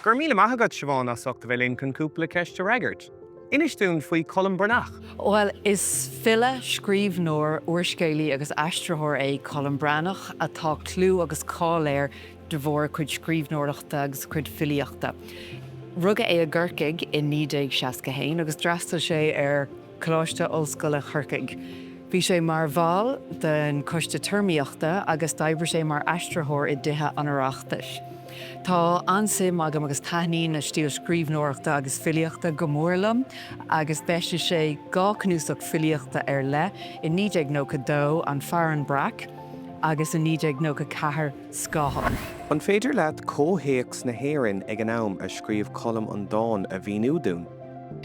Gur míle maithagad Siobhán as ucht bhfuil incon cúpla ceiste reigert. Inistún faoi Colm Brnach. Well, is fila scríbhneoir uairscéalaí agus aistritheoir é Colm Brnach atá clú agus cáléir de bhór chuid scríbhneoireachta agus chuid filiíochta. Rugga é a ggurcaig in 1961 agus drasta sé ar Coláiste Ollscoile Chorcaig. Bhí sé mar bháil den coiste termíochta agus d'oibre sé mar aistritheoir I dithe anaireachtais. Tá ansim agam agus taithnín na stíl scríbhneoireachta agus filiíochta go mórlam agus beiste sé gá cnúsach filiíochta ar le in 1992 an Fearan Brac agus in 1994 Scáthán. An féidir leat cóhéacs na héireann ag an am a scríomh Colm an Dáin a bhíonú dún.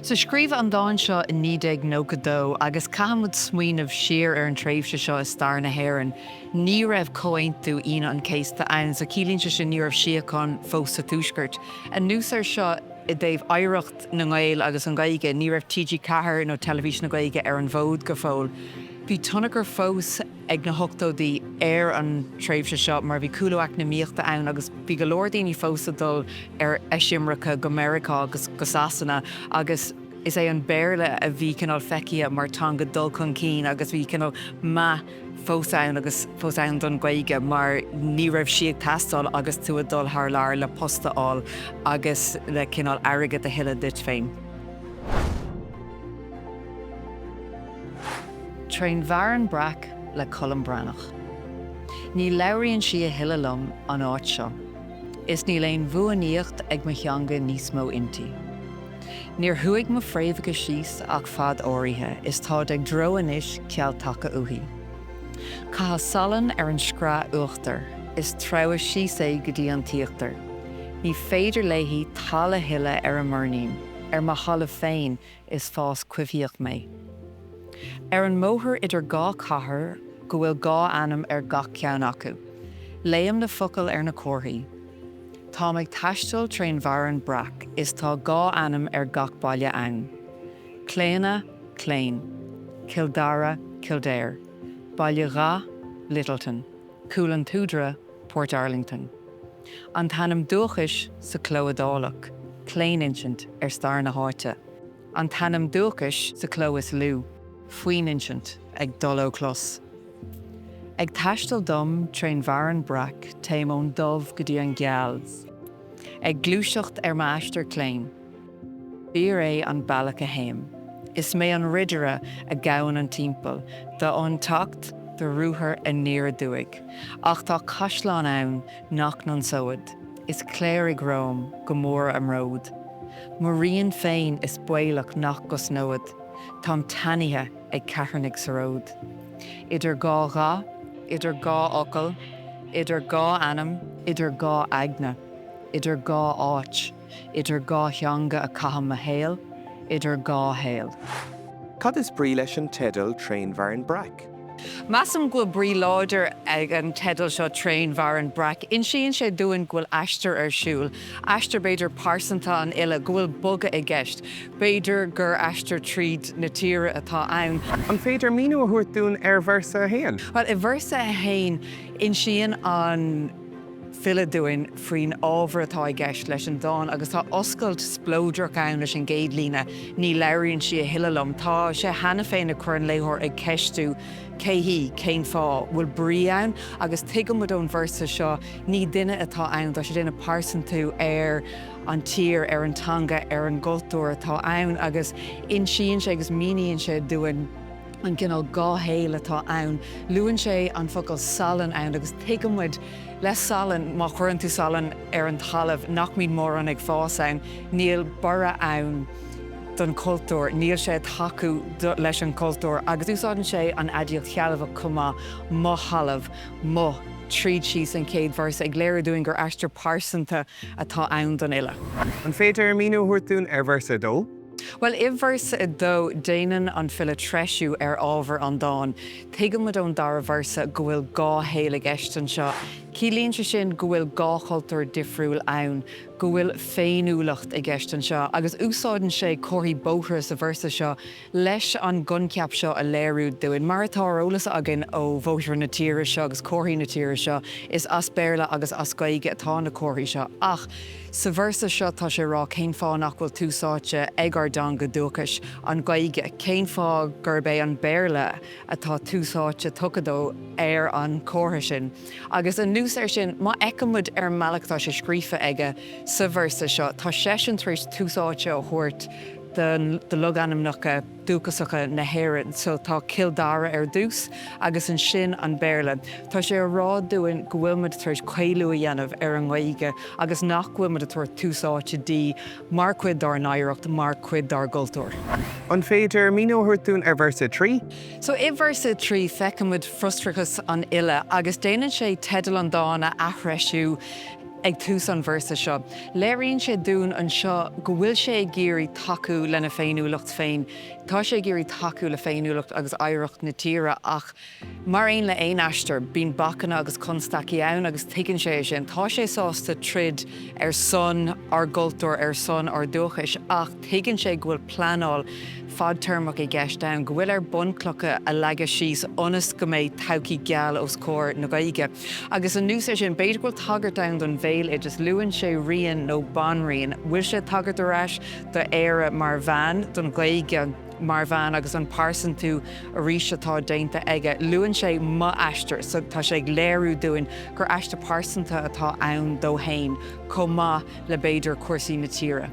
So scríomh an Dáin seo in 1992 agus cahamud smaoinemh siar ar an tréimhse seo is stair na héireann. Ní raibh comhaontú ina an céasta ann, so cílínte sin ní raibh siacán fós sa túisgurt. An núsar seo I dtaobh oidhreacht na Gael agus an Gaeilge, ní raibh TG Cahir nó televísion na Gaeilge ar an bhód go fóil. Bhí tunagur fós ag na hochtódaí ar an tréimhse seo mar bhí cúlóach na míochta ann agus bhí go leor daoine fósadul ar Eisiamracha go Merica agus go Sasanna agus is é an béirle a bhí cinál feicia mar tá go dul chun cín agus bhí cinál ma fósáin agus fósáin don Gaeilge mar ní raibh siad tastal agus tú a dul th lear le postaáil agus le cinál airgad a hiile dit féin. Train Fearan Brac le Colm Brnach. Ní labhraíonn si a hiilelumm an áit seo. Is ní léon bhuaíocht ag mo cheanga níos mó intí. Níor thuaig mo fréamhacha síos ach fad áirithe is tá ag dro inis ceall taca uí. Catha salan ar an scrá uachtar, is trabha síos é go dtí an tíochtar. Ní féidir léithí talla hiile ar an murnín, ar má chala féin is fás cuimhíocht mé. Ar an móthir idir gá cathair go bhfuil gá anam ar gach ceann acu. Léam na focail ar na cóthaí. Tá ag taistil Train Fearan Brac is tá gá anam ar gach baile ann. Cléanna, Cléin. Kildara, Kildare. Baile Rá, Littleton. Coolan Tudra, Port Arlington. An tanam dúchais sa Clóadálach. Cléin insint ar stair na háite. An tanam dúchais sa Clóas Lú. Fuoin insint ag dul ó clos. Ag taistil dom Train Fearan Brac taim ón dubh go dtí an ghealls. Ag glúiseacht ar maistear cléin. Bhíor é an bailach a haim. Is mé an ridere a gabhann an timpeall, dá an tacht de rúthar a níor dúig. Ach tá caisleán ann nach non soad. Is cléir ag Róm go mór am ród. Maríonn féin is buailach nach go snóad. Tá taithe ag ceathairnig sa ród. Idir gá rá, idir gá ocail, idir gá anam, idir gá aigna, idir gá áit, idir gá theanga a catham a héal, idir gá héal. Cad is brí leis an tedal Train Fearan Brac? Massam go brí láidir ag an tedal seo Train Fearan Brac. In sin sé dúin ghfuil aistear ar siúl. Aistear beidir pásanta an ile, ghfuil boga I gceist. Beidir gur aistear tríd na tíre atá ann. An féidir míú a thuairt dún ar bhirsa a héan. Well, I bhirsa a hain, in sin an fila dúin faoin ábhar atá I gceist leis an Dáin agus tá oscailt splóideach ann leis an géad lína ní labhraíonn si a hiilelumm. Tá sé hena féin a chur an léthóir ag ceistú céhí, céin fá, bhfuil brí ann agus tuigim ón bhirsa seo ní duine atá ann, tá sé duine pásan tú ar an tír, ar an tanga, ar an gultúir atá ann agus in sin sé agus mííonn sé dúin an cinál gá héal atá ann. Luann sé an focail salan ann agus tuigimid le salan má chuireann tú salan ar an talamh nach míad mór an ag fás ann, níl bara ann don cultúr, níl sé taú leis an cultúr agus úsáidann sé an adiaal chealamh cumá mo halamh mo tríd síos an céad bhirsa ag léir dúin gur aistear pásanta atá ann don ile. An féidir míú a thuairt dún ar bhirsa dó? Well, I bhirsa I dó déanaan an fila treisiú ar ábhar an Dáin. Tuigim ón dara bhirsa go bhfuil gá héal ag eistan seo. Cílíonn sé sin go bhfuil gáchultúir difriúil ann, go bhfuil féinúlacht i gceist an seo, agus úsáideann sé cóirí bóthra sa bhirsa seo leis an gunceap seo a léirú dúin. Mar atá eolalas agan ó bhóithre na tíre seo agus cóirí na tíre seo is as béarla agus as gaige atá na cóirí seo. Ach, sa bhirsa seo tá sé rá céim fá nach bhfuil túsáte ag ar dan go dúchas an gaige, céim fá gur bé an béarla atá túsáte tugadó ar an cótha sin. Agus an nús ar sin, má eicimid ar meachtaí sé scríofa aige sa bhirsa seo, tá sésin tríéis túsáte ó thuirt de loganimnacha dúchasacha na hÉireann, so tá Kildare ar dús agus an sin an béarla. Tá sé rá dúin go bhfuil muid tríéis cailú a dhéanamh ar an gaige agus nach bhfuil muid a tuair túsáte dí mar cuid dar naidhreacht, mar cuid dar gultúir. An féidir míóthirtún ar bhirsa trí? So I bhirsa trí feicimid frustrachas an ile agus déanann sé tedal an dána athreisiú ag tús an bhirsa seo. Léiríonn sé dún an seo go bhfuil sé géirí taú lena féinúlacht féin. Tá sé géirí taú le féinúlacht agus éireacht na tíre ach mar aon le aon aistear bíonn bachanna agus constaí ann agus tuigeann sé sin. Tá sé sásta trid ar son ar gultúir ar son ar dúchas ach tuigeann sé go bhfuil pleanáil fad termach i gceist ann, go bhfuil ar bunclacha a leige síos ionas go méid todhchaí geal os cóir na gaige. Agus an nús sin beidir go tagart ann don bhéil i just luann sé rion nó banríon, bhfuil sé tagart arás do éire mar bhean don gaige mar bhean agus an pásan tú a rís atá déanta aige. Luann sé má aistear, so tá sé ag léirú dúin gur aiste pásanta atá ann dó hain, chomh maith le beidir cuasaí na tíre.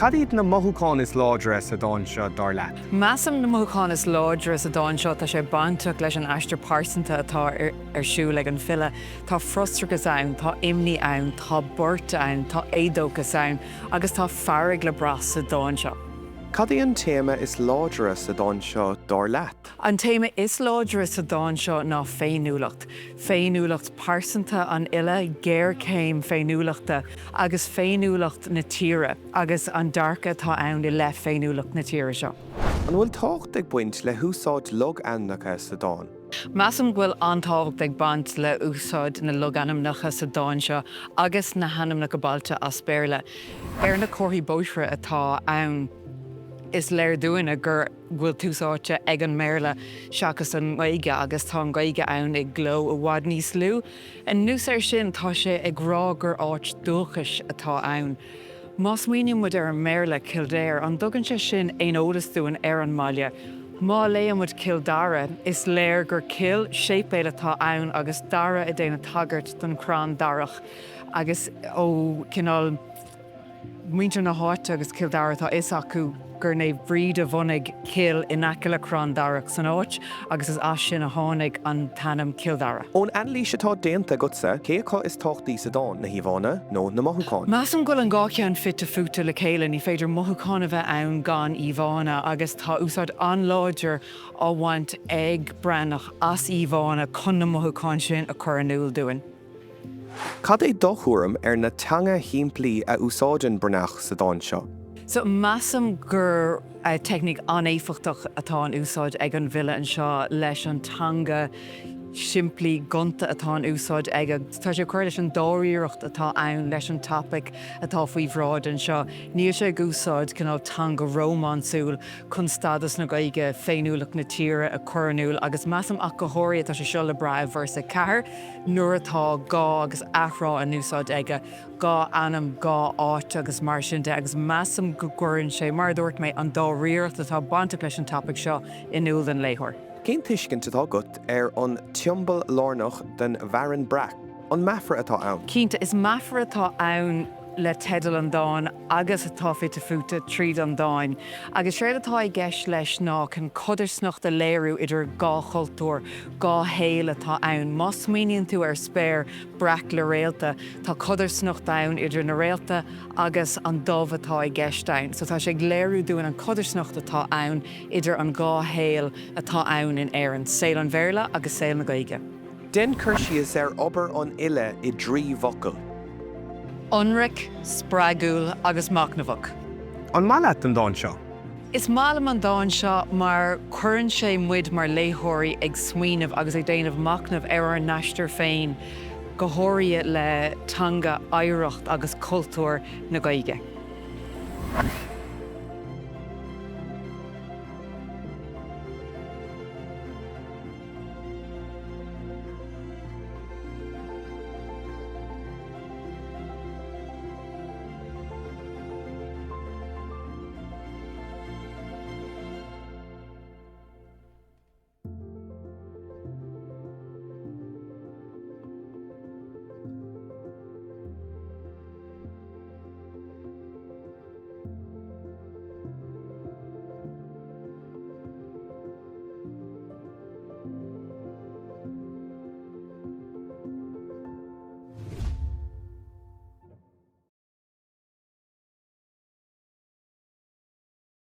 Cad iad na mothúcáin is láidre sa dáin seo dar leat? Measam na mothúcáin is láidre sa dáin seo tá sé bainteach leis an aistear pásanta atá ar siú le an fille. Tá frustrachas ann, tá imní ann, tá burta ann, tá édóchas ann, agus tá farraigh le bras sa dáin seo. Cad é an téama is láidre sa dáin seo dar leat? An téama is láidre sa dáin seo ná féinúlacht. Féinúlacht pásanta an ile, géir céim féinúlachta agus féinúlacht na tíre, agus an darcha tá ann le féinúlacht na tíre seo. An bhfuil tácht ag buint le húsáid log annacha sa dáin? Measam bhfuil antáhacht ag bant le úsáid na loganimnacha sa dáin seo agus na hanimnacha bailte as béarla. Ar na cóirí bóithre atá ann is léir dúine gur bhfuil túsáte ag an méarla seachas an gaige agus tá an gaige ann ag gló a bhhad níos lú. An nús ar sin tá sé ag rá gur áit dúchas atá ann. Más muoine muid ar an méarla Kildare, an dogann sé sin éon ólas dúin ar an mbaile. Má léamid Kildare is léir gur cil sépéile atá ann agus dara a déana tagart don crán darach agus ó cinál muintear na háite agus Kildare tá is acu gur né bríd a bhunaigh cil inacile crán darach san áit agus is as sin a tháinig an tanam Kildare. Ón anlís atá déanta gutsa, céá is táchtaí sa dáin na híomhána nó na mothúcáin? Measam go an gáceann fit a futa le céile ní féidir mothúcáin a bheith ann gan íomhána agus tá úsáid an láidir á bhaint ag breannach as íomhána chun na mothúcáin sin a chur anúil dúin. Cad é dochúram ar na teanga himplaí a úsáideann brnach sa dáin seo? So measam gur technic anéifichtach atá an úsáid ag an bhile an seo leis an tanga siimplí gunta atá an úsáid aige. Tá sé chuir leis an dáíireacht atá ann leis an topic atá faoi bhráid an seo. Níl sé gúsáid cinál tanga rómánsúil chun stadas na gaige féinúlaach na tíre a churanúil agus measam ach go háirí tá sé seo le bra bhirsa cethir nuair atá gá agus athrá an úsáid aige, gá anam gá áit agus mar sin de agus measam go gcuireann sé mar dúirt méid an dáíireacht atá bainteach leis an topic seo inúil den léithir. Cén tuiscint atá gut ar an tiombail lárnach den Bharan Brac, an meafar atá ann? Cínta is meafar atá ann le tedal an dáin agus atá fit a futa tríd an dáin. Agus réad atá I gceist leis ná chun codarsnacht a léirú idir gá chultúir, gá héal atá ann. Más míonn tú ar spéir brac le réalta, tá codarsnacht ann idir na réalta agus an dómh atá I gceist ann. So tá sé ag léirú dúin an codarsnacht atá ann idir an gá héal atá ann in éireann, saol an bhéarla agus saol na gaige. Den chuirsí is ar obair an ile I drí bhocail. Unric, Spragúil agus Macnamhach. An málaat an dáin seo? Is málam an dáin seo mar churann sé muid mar léthirí ag smaoinemh agus ag déanamh macnamh ar an naistear féin go háirithe le tanga éireacht agus cultúr na Gaeilge.